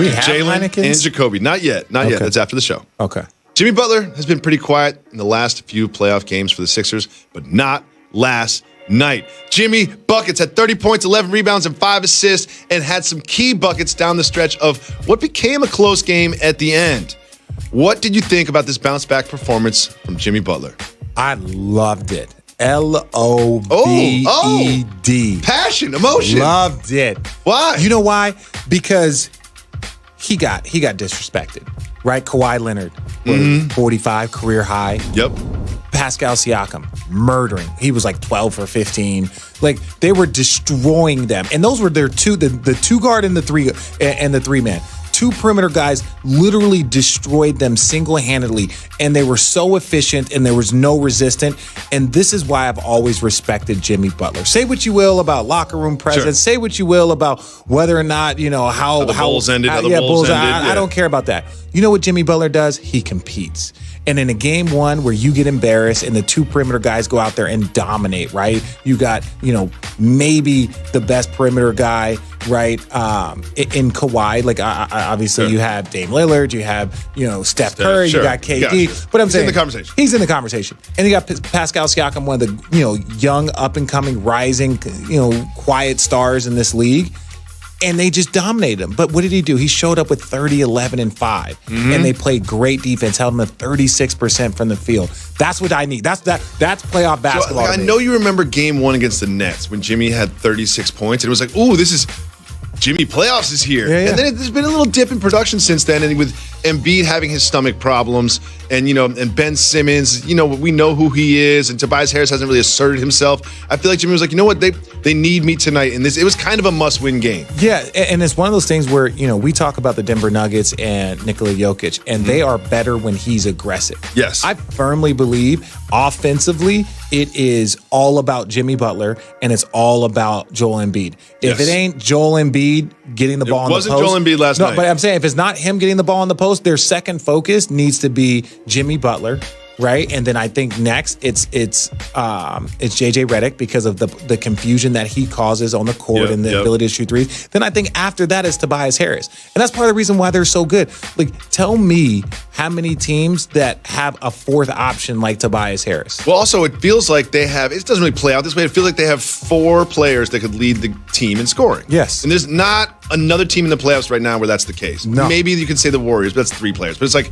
Do we have Jalen Heinekens? and Jacoby. Not yet. Not yet. That's after the show. Okay. Jimmy Butler has been pretty quiet in the last few playoff games for the Sixers, but not last night. Jimmy buckets, had 30 points, 11 rebounds, and 5 assists, and had some key buckets down the stretch of what became a close game at the end. What did you think about this bounce-back performance from Jimmy Butler? I loved it. Loved. Passion, emotion. Loved it. Why? You know why? Because he got disrespected, right? Kawhi Leonard, 45 career high. Yep. Pascal Siakam murdering. He was like 12 for 15. Like they were destroying them, and those were their the two guard and the three man. Two perimeter guys literally destroyed them single-handedly, and they were so efficient, and there was no resistance. And this is why I've always respected Jimmy Butler. Say what you will about locker room presence. Sure. Say what you will about whether or not how the Bulls ended. I don't care about that. You know what Jimmy Butler does? He competes. And in a game one where you get embarrassed and the two perimeter guys go out there and dominate, right? You got, maybe the best perimeter guy, right? In Kawhi, like obviously you have Dame Lillard, you have, Steph Curry, you got KD. Gotcha. But I'm saying he's in the conversation. He's in the conversation. And you got Pascal Siakam, one of the, young, up and coming, rising, quiet stars in this league. And they just dominated him. But what did he do? He showed up with 30, 11, and 5. And they played great defense, held him at 36% from the field. That's what I need. That's playoff basketball. So, I know you remember game one against the Nets when Jimmy had 36 points. And it was like, ooh, this is Jimmy, playoffs is here. Yeah. And then there's been a little dip in production since then. And with Embiid having his stomach problems and, and Ben Simmons, we know who he is. And Tobias Harris hasn't really asserted himself. I feel like Jimmy was like, you know what? They need me tonight. And it was kind of a must-win game. Yeah, and it's one of those things where, we talk about the Denver Nuggets and Nikola Jokic, and they are better when he's aggressive. Yes. I firmly believe offensively, it is all about Jimmy Butler, and it's all about Joel Embiid. If it ain't Joel Embiid getting the ball in the post. It wasn't Joel Embiid last night. No, but I'm saying if it's not him getting the ball in the post, their second focus needs to be Jimmy Butler. Right, and then I think next it's JJ Redick because of the confusion that he causes on the court and the ability to shoot threes. Then I think after that is Tobias Harris, and that's part of the reason why they're so good. Like, tell me how many teams that have a fourth option like Tobias Harris. Well, also it feels like they have. It doesn't really play out this way. It feels like they have 4 players that could lead the team in scoring. Yes, and there's not another team in the playoffs right now where that's the case. No. Maybe you could say the Warriors, but that's 3 players. But it's like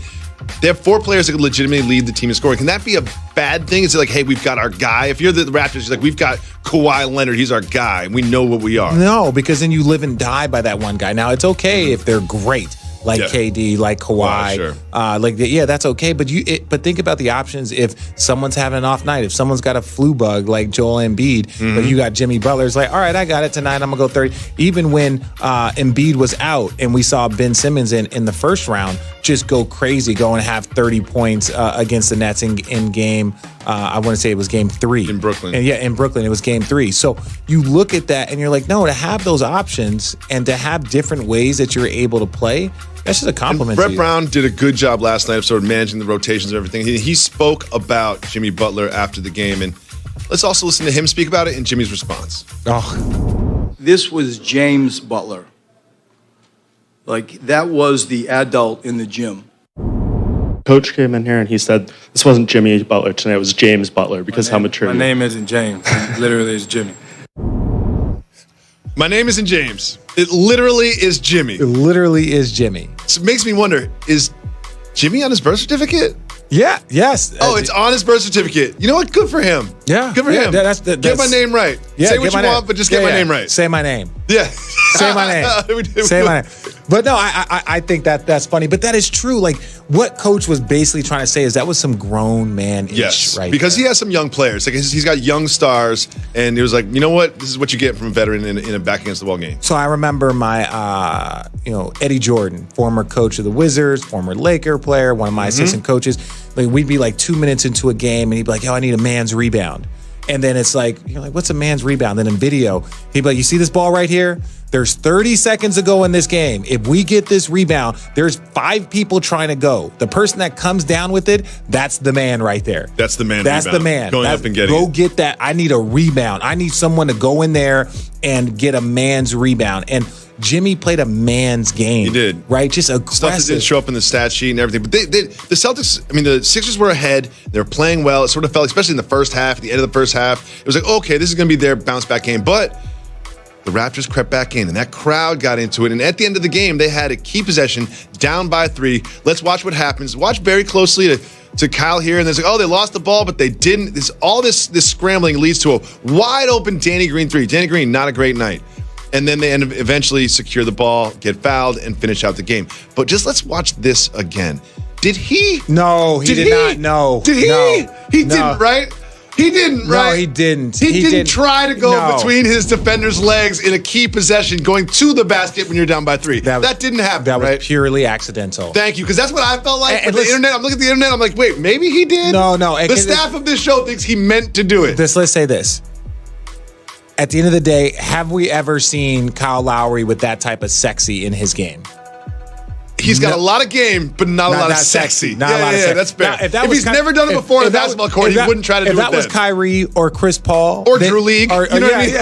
they have 4 players that could legitimately lead the team in scoring. Can that be a bad thing? Is it like, hey, we've got our guy? If you're the Raptors, you're like, we've got Kawhi Leonard. He's our guy. And we know what we are. No, because then you live and die by that one guy. Now, it's okay if they're great. Like KD, like Kawhi, sure. That's okay. But but think about the options if someone's having an off night, if someone's got a flu bug like Joel Embiid, but you got Jimmy Butler. It's like, all right, I got it tonight. I'm gonna go 30. Even when Embiid was out and we saw Ben Simmons in the first round just go crazy, go and have 30 points against the Nets in game. I want to say it was game 3 in Brooklyn. And in Brooklyn it was game 3. So you look at that and you're like, no, to have those options and to have different ways that you're able to play. That's just a compliment. Brett Brown did a good job last night of sort of managing the rotations and everything. He spoke about Jimmy Butler after the game, and let's also listen to him speak about it and Jimmy's response. This was James Butler. Like, that was the adult in the gym. Coach came in here and he said, this wasn't Jimmy Butler tonight, it was James Butler because how mature. My name isn't James. It literally is Jimmy. My name isn't James. It literally is Jimmy. It literally is Jimmy. So it makes me wonder, is Jimmy on his birth certificate? Yeah, yes. Oh, it's on his birth certificate. You know what? Good for him. Yeah. Good for him. Get my name right. Yeah, say what you want, but just get my name right. Say my name. Yeah. Say my name. Say my name. But no, I think that's funny. But that is true. Like, what Coach was basically trying to say is that was some grown man-ish, right? Because he has some young players. Like, he's got young stars, and he was like, you know what? This is what you get from a veteran in a back against the wall game. So I remember my, Eddie Jordan, former coach of the Wizards, former Laker player, one of my assistant coaches. Like, we'd be like 2 minutes into a game, and he'd be like, yo, I need a man's rebound. And then it's like, you're like, what's a man's rebound? Then in video, he'd be like, you see this ball right here? There's 30 seconds to go in this game. If we get this rebound, there's 5 people trying to go. The person that comes down with it, that's the man right there. That's the man. That's the man. Going up and getting Go it. get that. I need a rebound. I need someone to go in there and get a man's rebound. And Jimmy played a man's game. He did. Right? Just aggressive. Stuff that didn't show up in the stat sheet and everything. But the Celtics, I mean, the Sixers were ahead. They were playing well. It sort of felt, especially in the first half, at the end of the first half, it was like, okay, this is going to be their bounce back game. But the Raptors crept back in, and that crowd got into it. And at the end of the game, they had a key possession, down by 3. Let's watch what happens. Watch very closely to Kyle here, and they're like, oh, they lost the ball, but they didn't. This scrambling leads to a wide open Danny Green 3. Danny Green, not a great night. And then they eventually secure the ball, get fouled, and finish out the game. But just let's watch this again. Did he? No, he did not. No. Did he? No. He didn't, right? He didn't, right? No, he didn't. He didn't try to go between his defender's legs in a key possession, going to the basket when you're down by 3. That didn't happen, That right? was purely accidental. Thank you, because that's what I felt like. And But the internet, I'm looking at the internet, I'm like, wait, maybe he did? No. The staff of this show thinks he meant to do it. Let's say this. At the end of the day, have we ever seen Kyle Lowry with that type of sexy in his game? He's got a lot of game, but not a lot of sexy. Not a lot of sexy. That's fair. Now, if he's never done it before in a basketball court, he wouldn't try to do it then. If that was Kyrie or Chris Paul. Or Drew League. Or you know what I mean?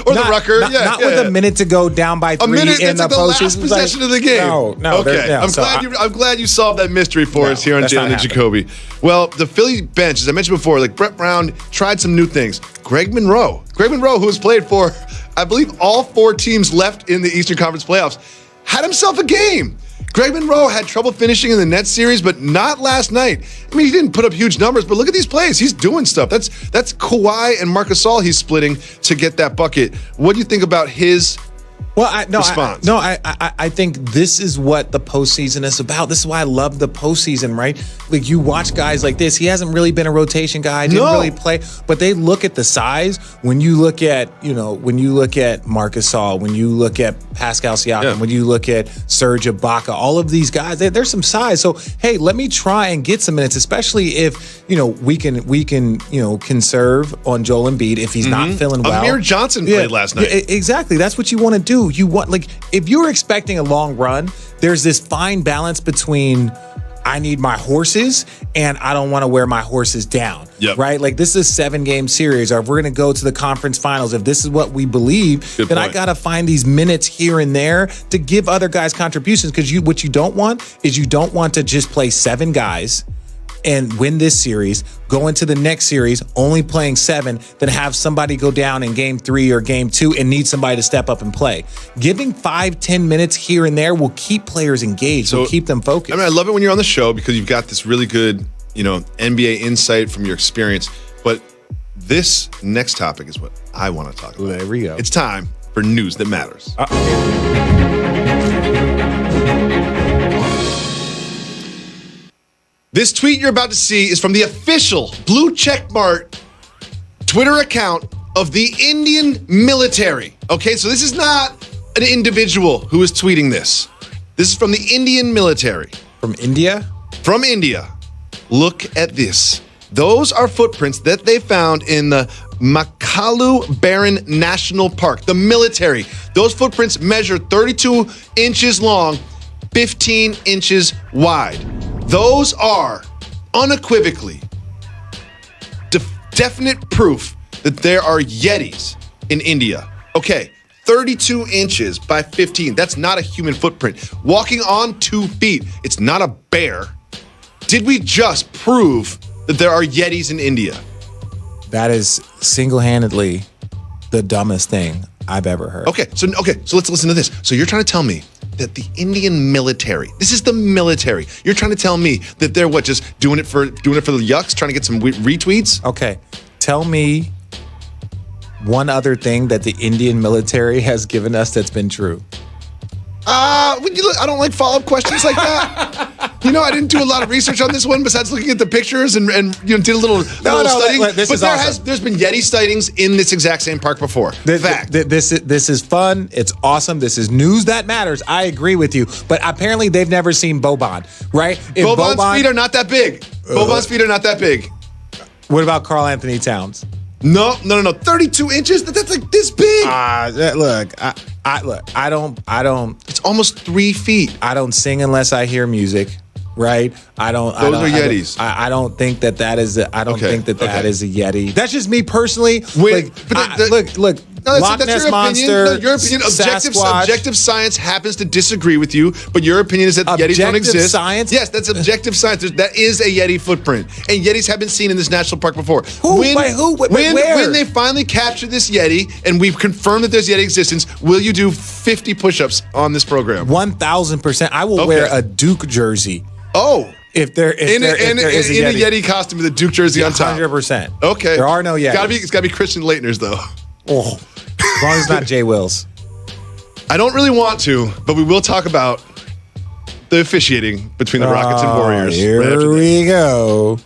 Or the Rucker. Not with a minute to go down by 3 a minute, in the last possession of the game. No. Okay. I'm glad you solved that mystery for us here on Jalen Jacoby. Well, the Philly bench, as I mentioned before, like Brett Brown tried some new things. Greg Monroe, who has played for, I believe, all 4 teams left in the Eastern Conference playoffs, had himself a game. Greg Monroe had trouble finishing in the Nets series, but not last night. I mean, he didn't put up huge numbers, but look at these plays. He's doing stuff. That's Kawhi and Marc Gasol he's splitting to get that bucket. What do you think about his response? I think this is what the postseason is about. This is why I love the postseason, right? Like, you watch guys like this. He hasn't really been a rotation guy. Didn't really play, but they look at the size. When you look at, Marc Gasol, when you look at Pascal Siakam, when you look at Serge Ibaka, all of these guys, there's some size. So, hey, let me try and get some minutes, especially if, we can conserve on Joel Embiid if he's not feeling well. Amir Johnson played last night. Yeah, exactly. That's what you want to do. You want, if you're expecting a long run, there's this fine balance between I need my horses and I don't want to wear my horses down. Right? Like, this is a 7-game series, or if we're going to go to the conference finals, if this is what we believe, then I got to find these minutes here and there to give other guys contributions. Because what you don't want is you don't want to just play 7 guys and win this series, go into the next series only playing 7, then have somebody go down in game 3 or game 2 and need somebody to step up and play. Giving 5-10 minutes here and there will keep players engaged, will keep them focused. I mean, I love it when you're on the show because you've got this really good, NBA insight from your experience. But this next topic is what I want to talk about. There we go. It's time for news that matters. This tweet you're about to see is from the official blue checkmark Twitter account of the Indian military. Okay, so this is not an individual who is tweeting this. This is from the Indian military. From India? From India. Look at this. Those are footprints that they found in the Makalu Baran National Park. The military. Those footprints measure 32 inches long, 15 inches wide. Those are unequivocally definite proof that there are Yetis in India. Okay, 32 inches by 15. That's not a human footprint. Walking on 2 feet. It's not a bear. Did we just prove that there are Yetis in India? That is single-handedly the dumbest thing I've ever heard. Okay, so let's listen to this. So you're trying to tell me that the Indian military, this is the military. You're trying to tell me that they're just doing it for the yucks, trying to get some retweets? Okay, tell me one other thing that the Indian military has given us that's been true. I don't like follow-up questions like that. I didn't do a lot of research on this one besides looking at the pictures and did a little studying. There's been Yeti sightings in this exact same park before. Fact. This is fun. It's awesome. This is news that matters. I agree with you. But apparently they've never seen Boban, right? Boban's feet are not that big. Boban's feet are not that big. What about Karl Anthony Towns? No. 32 inches? That's like this big. I don't. It's almost 3 feet. I don't sing unless I hear music. Right? Those are Yetis. I don't think that is. I don't think that is a Yeti. That's just me personally. Look. No, Loch that's Ness your opinion. Monster, No, your opinion. Sasquatch. Objective science happens to disagree with you, but your opinion is that the Yetis don't Objective exist. science? Yes, that's objective science. That is a Yeti footprint, and Yetis have been seen in this national park before. Who? By who? Where? When they finally capture this Yeti and we've confirmed that there's Yeti existence, will you do 50 push-ups on this program? 1,000%. I will wear a Duke jersey. Oh. If there is a Yeti costume with a Duke jersey on top. 100%. Okay. There are no Yetis. It's got to be Christian Leitner's, though. Oh. As long as it's not Jay Wills. I don't really want to, but we will talk about the officiating between the Rockets and Warriors. Here right after we go.